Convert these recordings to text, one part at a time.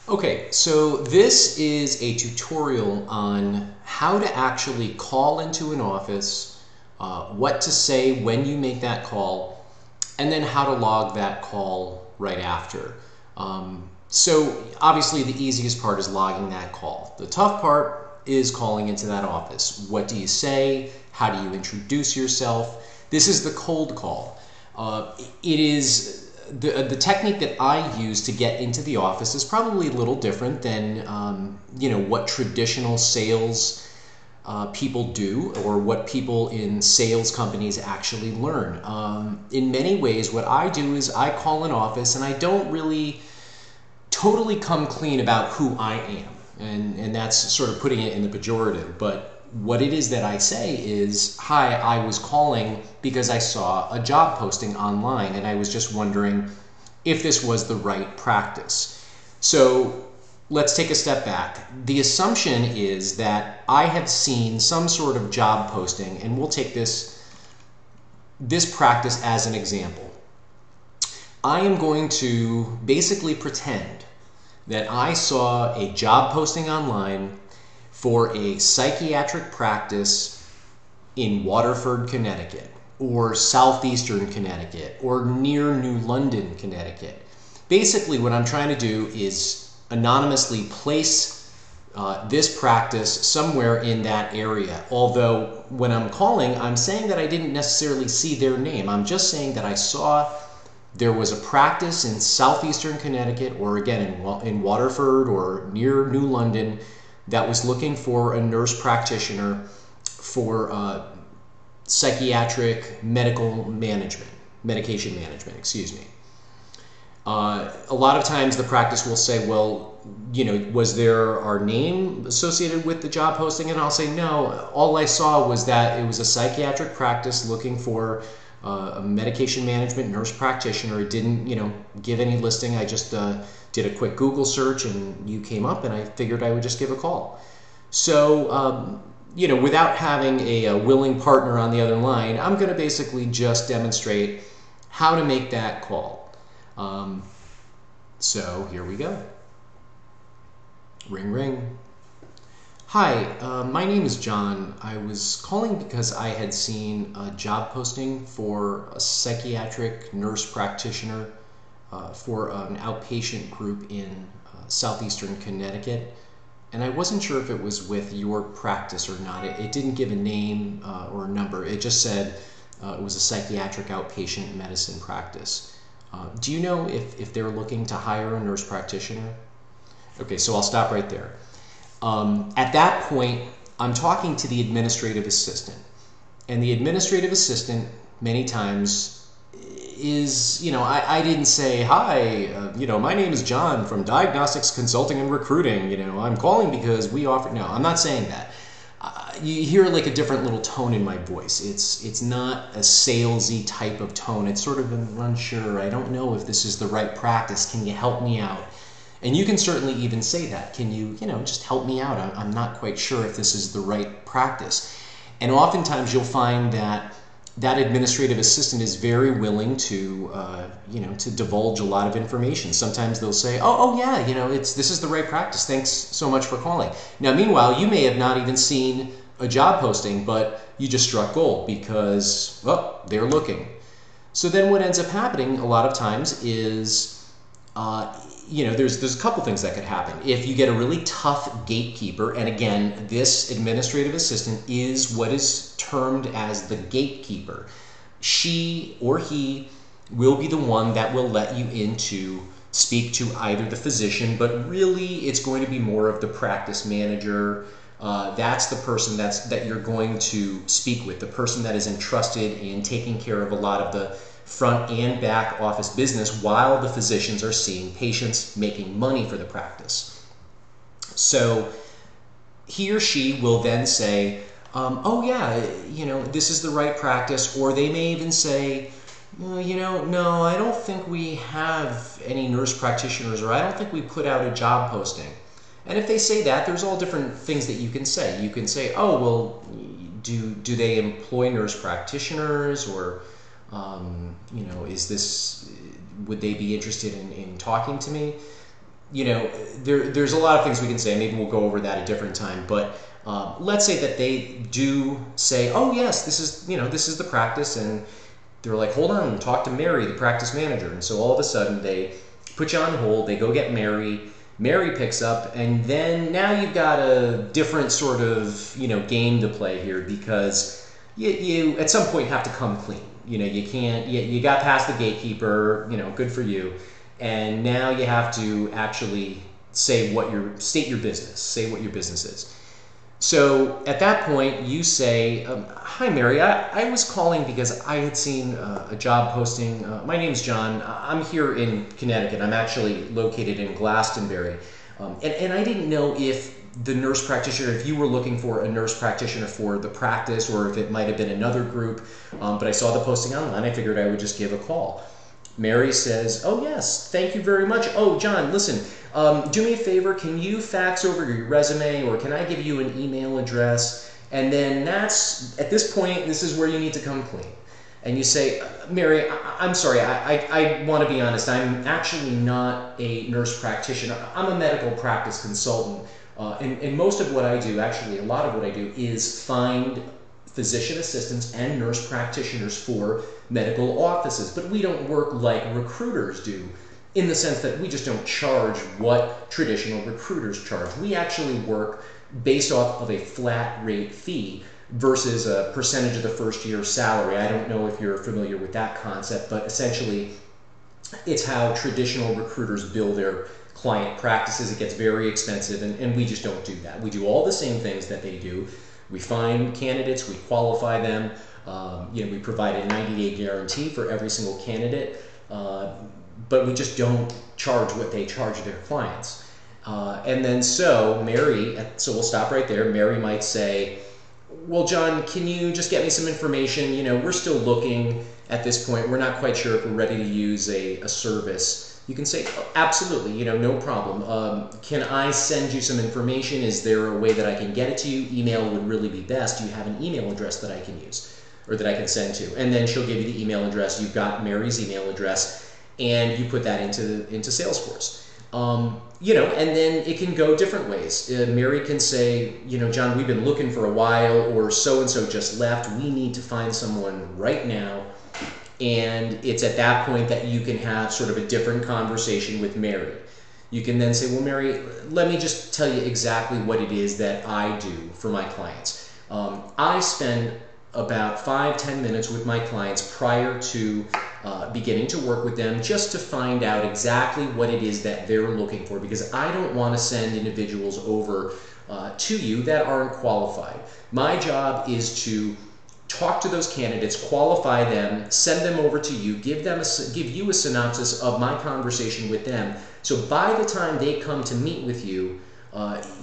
Okay, so this is a tutorial on how to actually call into an office, what to say when you make that call, and then how to log that call right after. So obviously the easiest part is logging that call. The tough part is calling into that office. What do you say? How do you introduce yourself? This is the cold call. It is the technique that I use to get into the office is probably a little different than what traditional sales people do or what people in sales companies actually learn. In many ways, what I do is I call an office and I don't really totally come clean about who I am. And that's sort of putting it in the pejorative. But what it is that I say is, hi, I was calling because I saw a job posting online and I was just wondering if this was the right practice. So let's take a step back. The assumption is that I have seen some sort of job posting, and we'll take this practice as an example. I am going to basically pretend that I saw a job posting online for a psychiatric practice in Waterford, Connecticut, or southeastern Connecticut, or near New London, Connecticut. Basically, what I'm trying to do is anonymously place this practice somewhere in that area. Although when I'm calling, I'm saying that I didn't necessarily see their name. I'm just saying that I saw there was a practice in southeastern Connecticut, or again in Waterford or near New London, that was looking for a nurse practitioner for psychiatric medication management, excuse me. A lot of times the practice will say, well, was there our name associated with the job posting? And I'll say, no, all I saw was that it was a psychiatric practice looking for a medication management nurse practitioner. It didn't, give any listing. I just did a quick Google search and you came up and I figured I would just give a call. So, without having a willing partner on the other line, I'm going to basically just demonstrate how to make that call. So here we go. Ring, ring. Hi, my name is John. I was calling because I had seen a job posting for a psychiatric nurse practitioner for an outpatient group in southeastern Connecticut. And I wasn't sure if it was with your practice or not. It didn't give a name or a number. It just said it was a psychiatric outpatient medicine practice. Do you know if they're looking to hire a nurse practitioner? Okay, so I'll stop right there. At that point, I'm talking to the administrative assistant. And the administrative assistant, many times, is, I didn't say, hi, my name is John from Diagnostics Consulting and Recruiting. I'm calling because we offer, no, I'm not saying that. You hear like a different little tone in my voice. It's not a salesy type of tone. It's sort of an unsure. I don't know if this is the right practice. Can you help me out? And you can certainly even say that. Can you, just help me out? I'm not quite sure if this is the right practice. And oftentimes you'll find that administrative assistant is very willing to, to divulge a lot of information. Sometimes they'll say, oh yeah, this is the right practice. Thanks so much for calling. Now, meanwhile, you may have not even seen a job posting, but you just struck gold because, well, they're looking. So then what ends up happening a lot of times is, there's a couple things that could happen. If you get a really tough gatekeeper, and again, this administrative assistant is what is termed as the gatekeeper. She or he will be the one that will let you in to speak to either the physician, but really it's going to be more of the practice manager. That's the person that you're going to speak with, the person that is entrusted in taking care of a lot of the front and back office business while the physicians are seeing patients, making money for the practice. So he or she will then say, oh yeah, this is the right practice, or they may even say, no, I don't think we have any nurse practitioners, or I don't think we put out a job posting. And if they say that, there's all different things that you can say. You can say, oh, well, do they employ nurse practitioners, or would they be interested in talking to me? you know, there's a lot of things we can say. Maybe we'll go over that a different time. But let's say that they do say, "Oh yes, this is, you know, this is the practice," and they're like, "Hold on, talk to Mary, the practice manager." And so all of a sudden they put you on hold. They go get Mary. Mary picks up, and then now you've got a different sort of, you know, game to play here, because you at some point have to come clean. You know, you can't. You got past the gatekeeper. You know, good for you. And now you have to actually state your business, say what your business is. So at that point, you say, "Hi, Mary. I was calling because I had seen a job posting. My name's John. I'm here in Connecticut. I'm actually located in Glastonbury. And I didn't know if the nurse practitioner, if you were looking for a nurse practitioner for the practice, or if it might have been another group. But I saw the posting online. I figured I would just give a call." Mary says, "Oh yes, thank you very much. Oh, John, listen, do me a favor. Can you fax over your resume, or can I give you an email address?" And then at this point, this is where you need to come clean. And you say, "Mary, I'm sorry, I want to be honest. I'm actually not a nurse practitioner. I'm a medical practice consultant. And most of what I do, actually a lot of what I do, is find physician assistants and nurse practitioners for medical offices. But we don't work like recruiters do, in the sense that we just don't charge what traditional recruiters charge. We actually work based off of a flat rate fee versus a percentage of the first year's salary. I don't know if you're familiar with that concept, but essentially it's how traditional recruiters bill their client practices. It gets very expensive, and we just don't do that. We do all the same things that they do. We find candidates, we qualify them, you know, we provide a 90-day guarantee for every single candidate, but we just don't charge what they charge their clients. And then so we'll stop right there. Mary might say, "Well, John, can you just get me some information? You know, we're still looking at this point. We're not quite sure if we're ready to use a service." You can say, "Oh, absolutely, you know, no problem. Can I send you some information? Is there a way that I can get it to you? Email would really be best. Do you have an email address that I can use, or that I can send to?" And then she'll give you the email address. You've got Mary's email address, and you put that into Salesforce. You know, and then it can go different ways. Mary can say, "You know, John, we've been looking for a while," or "So-and-so just left. We need to find someone right now." And it's at that point that you can have sort of a different conversation with Mary. You can then say, "Well, Mary, let me just tell you exactly what it is that I do for my clients. I spend about 5-10 minutes with my clients prior to beginning to work with them, just to find out exactly what it is that they're looking for, because I don't want to send individuals over to you that aren't qualified. My job is to talk to those candidates, qualify them, send them over to you, give you a synopsis of my conversation with them. So by the time they come to meet with you,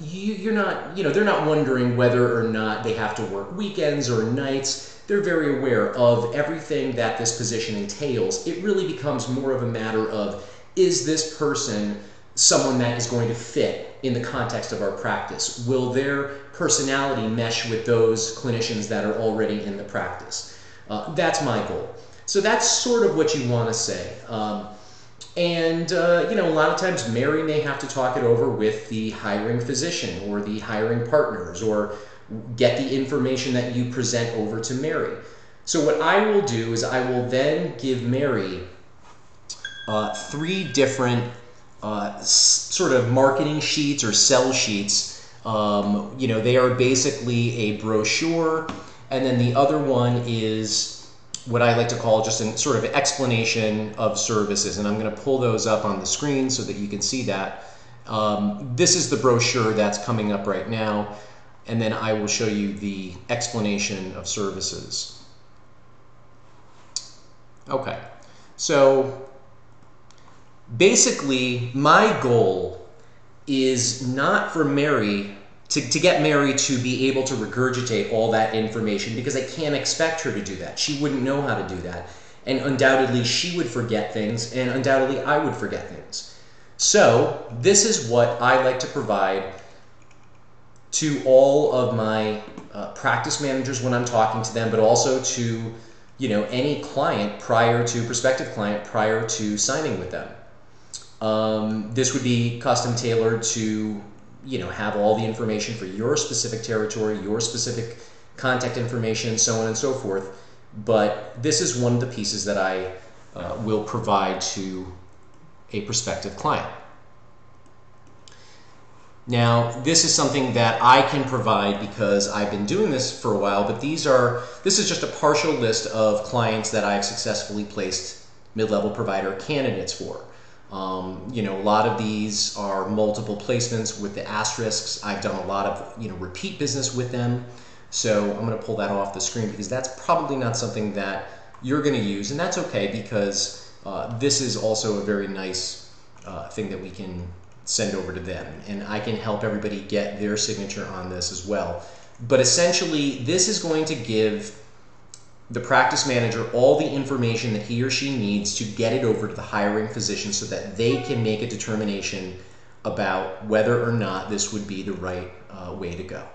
you're not, you know, they're not wondering whether or not they have to work weekends or nights. They're very aware of everything that this position entails. It really becomes more of a matter of, is this person someone that is going to fit in the context of our practice? Will their personality mesh with those clinicians that are already in the practice? That's my goal. So that's sort of what you want to say. You know, a lot of times Mary may have to talk it over with the hiring physician or the hiring partners, or get the information that you present over to Mary. So what I will do is I will then give Mary 3 different sort of marketing sheets or sell sheets. You know, they are basically a brochure, and then the other one is what I like to call just a sort of explanation of services, and I'm going to pull those up on the screen so that you can see that. This is the brochure that's coming up right now, and then I will show you the explanation of services. Okay, so basically my goal is not for Mary to get Mary to be able to regurgitate all that information, because I can't expect her to do that. She wouldn't know how to do that, and undoubtedly she would forget things, and undoubtedly I would forget things. So this is what I like to provide to all of my practice managers when I'm talking to them, but also to, you know, any client prospective client prior to signing with them. This would be custom tailored to, have all the information for your specific territory, your specific contact information, so on and so forth. But this is one of the pieces that I will provide to a prospective client. Now, this is something that I can provide because I've been doing this for a while, but this is just a partial list of clients that I've successfully placed mid-level provider candidates for. A lot of these are multiple placements with the asterisks. I've done a lot of repeat business with them. So I'm going to pull that off the screen because that's probably not something that you're going to use, and that's okay because this is also a very nice thing that we can send over to them, and I can help everybody get their signature on this as well. But essentially, this is going to give the practice manager all the information that he or she needs to get it over to the hiring physician so that they can make a determination about whether or not this would be the right way to go.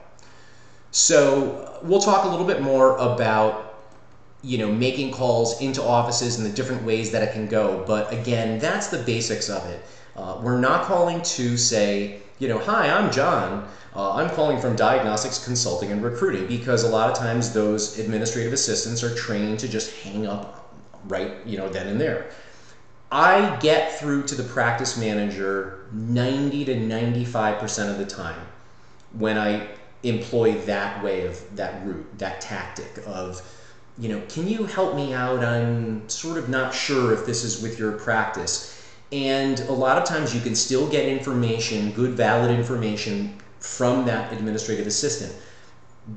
So we'll talk a little bit more about making calls into offices and the different ways that it can go. But again, that's the basics of it. We're not calling to say, hi, I'm John. I'm calling from Diagnostics Consulting and Recruiting, because a lot of times those administrative assistants are trained to just hang up right, then and there. I get through to the practice manager 90 to 95% of the time when I employ that way of that route, that tactic of, can you help me out? I'm sort of not sure if this is with your practice. And a lot of times you can still get information, good, valid information from that administrative assistant.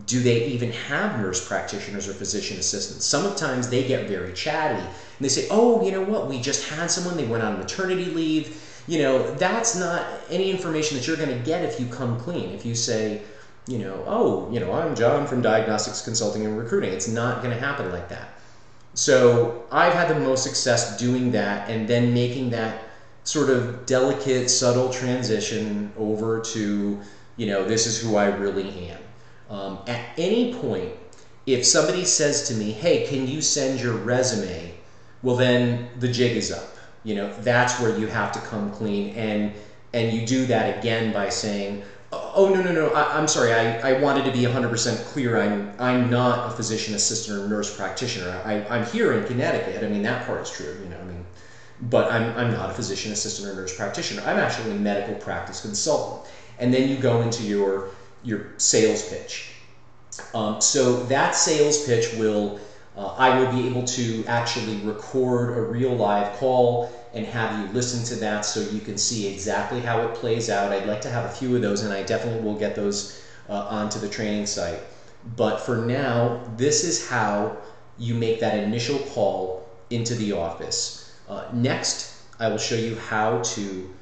Do they even have nurse practitioners or physician assistants? Sometimes they get very chatty and they say, oh, you know what, we just had someone, they went on maternity leave. That's not any information that you're going to get if you come clean. If you say, I'm John from Diagnostics Consulting and Recruiting. It's not going to happen like that. So I've had the most success doing that and then making that sort of delicate, subtle transition over to, this is who I really am. At any point, if somebody says to me, hey, can you send your resume? Well, then the jig is up. That's where you have to come clean. And you do that again by saying, oh, no, I'm sorry, I wanted to be 100% clear. I'm not a physician assistant or nurse practitioner. I'm here in Connecticut. I mean, that part is true, but I'm not a physician assistant or nurse practitioner. I'm actually a medical practice consultant. And then you go into your sales pitch. So that sales pitch I will be able to actually record a real live call and have you listen to that so you can see exactly how it plays out. I'd like to have a few of those, and I definitely will get those onto the training site. But for now, this is how you make that initial call into the office. Next, I will show you how to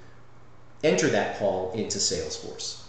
enter that call into Salesforce.